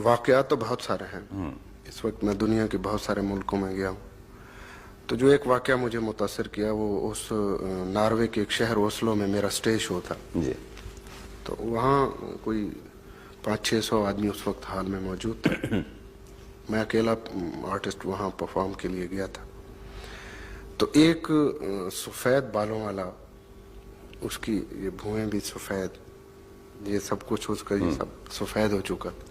वाक़यात तो बहुत सारे हैं। इस वक्त मैं दुनिया के बहुत सारे मुल्कों में गया हूँ। तो जो एक वाक़या मुझे मुतासिर किया वो उस नॉर्वे के एक शहर ओस्लो में मेरा स्टेज शो था जी। तो वहाँ कोई 500-600 आदमी उस वक्त हाल में मौजूद थे। मैं अकेला आर्टिस्ट वहाँ परफॉर्म के लिए गया था। तो एक सफ़ेद बालों वाला, उसकी ये भुएं भी सफ़ेद, ये सब कुछ उसका ये सब सफ़ेद हो चुका था।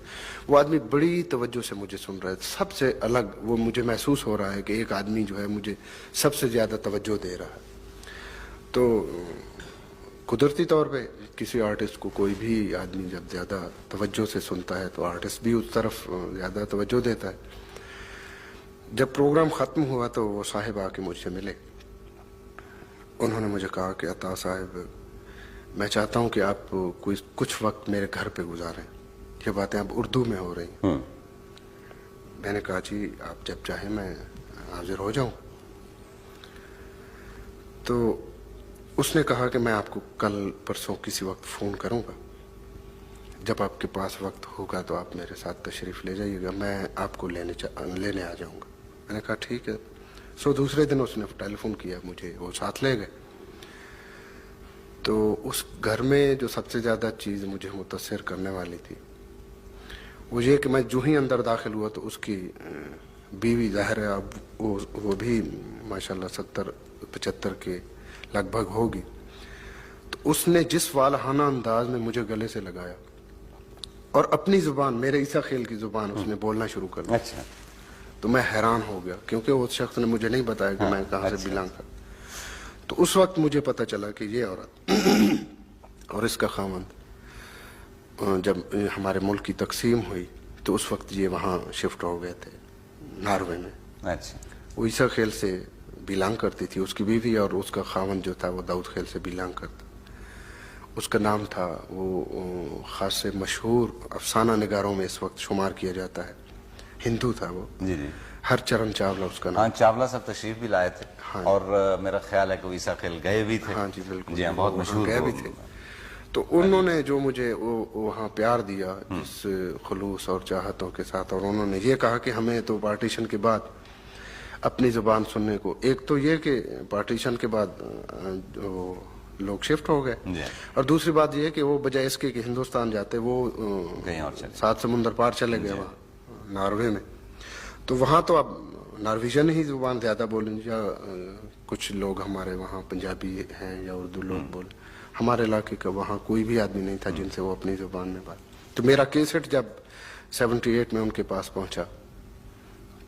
वो आदमी बड़ी तवज्जो से मुझे सुन रहा है। सबसे अलग वो मुझे महसूस हो रहा है कि एक आदमी जो है मुझे सबसे ज़्यादा तवज्जो दे रहा है। तो कुदरती तौर पे किसी आर्टिस्ट को कोई भी आदमी जब ज़्यादा तवज्जो से सुनता है तो आर्टिस्ट भी उस तरफ ज़्यादा तवज्जो देता है। जब प्रोग्राम ख़त्म हुआ तो वो साहिब आके मुझसे मिले। उन्होंने मुझे कहा कि अता साहिब, मैं चाहता हूं कि आप कुछ वक्त मेरे घर पे गुजारें। ये बातें अब उर्दू में हो रही हैं। मैंने कहा जी आप जब चाहें मैं हाजिर हो जाऊं। तो उसने कहा कि मैं आपको कल परसों किसी वक्त फ़ोन करूंगा, जब आपके पास वक्त होगा तो आप मेरे साथ तशरीफ़ ले जाइएगा, मैं आपको लेने आ जाऊंगा। मैंने कहा ठीक है। सो दूसरे दिन उसने टेलीफोन किया मुझे, वो साथ ले गए। तो उस घर में जो सबसे ज़्यादा चीज़ मुझे मुतासिर करने वाली थी वो ये कि मैं जो ही अंदर दाखिल हुआ तो उसकी बीवी, ज़ाहिर है अब वो भी माशाल्लाह 70-75 के लगभग होगी। तो उसने जिस वालहाना अंदाज में मुझे गले से लगाया और अपनी ज़ुबान, मेरे ईसा खेल की ज़ुबान उसने बोलना शुरू कर दिया। अच्छा। तो मैं हैरान हो गया क्योंकि उस शख्स ने मुझे नहीं बताया कि मैं कहाँ से बिलोंग करता। तो उस वक्त मुझे पता चला कि ये औरत और इसका खामंद, जब हमारे मुल्क की तकसीम हुई तो उस वक्त ये वहाँ शिफ्ट हो गए थे नॉर्वे में। अच्छा। वो ईसा खेल से बिलोंग करती थी, उसकी बीवी, और उसका खामंद जो था वो दाऊद खेल से बिलोंग करता। उसका नाम था, वो ख़ास से मशहूर अफसाना निगारों में इस वक्त शुमार किया जाता है, हिंदू था वो। जी जी। हरचरण चावला उसका नाम। हाँ, चावला सब तशरीफ भी लाए थे। हाँ। और मेरा ख्याल है कि वो ईसा खेल गए भी थे। हाँ जी बिल्कुल। जी हाँ, बहुत मशहूर गए भी थे। तो उन्होंने जो मुझे वहाँ प्यार दिया जिस खुलूस और चाहतों के साथ, और उन्होंने ये कहा कि हमें तो पार्टीशन के बाद अपनी ज़ुबान सुनने को, एक तो ये कि पार्टीशन के बाद वो लोग शिफ्ट हो गए, और दूसरी बात ये कि वो बजाय इसके कि हिंदुस्तान जाते वो कहीं और चले, 7 समुंदर पार चले गए वहाँ नॉर्वे में। तो वहाँ तो अब नॉर्वेजियन ही ज़ुबान ज़्यादा बोलें, या कुछ लोग हमारे वहाँ पंजाबी हैं या उर्दू लोग बोले। हमारे इलाके का वहाँ कोई भी आदमी नहीं था जिनसे वो अपनी ज़ुबान में बात। तो मेरा कैसेट जब 78 में उनके पास पहुँचा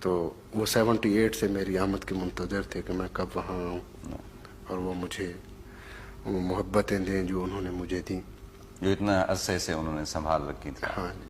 तो वो 78 से मेरी आमद के मुंतज़र थे कि मैं कब वहाँ आऊँ और वो मुझे वो मोहब्बतें दें जो उन्होंने मुझे दी, जो इतना अरसे से उन्होंने संभाल रखी थी। हाँ।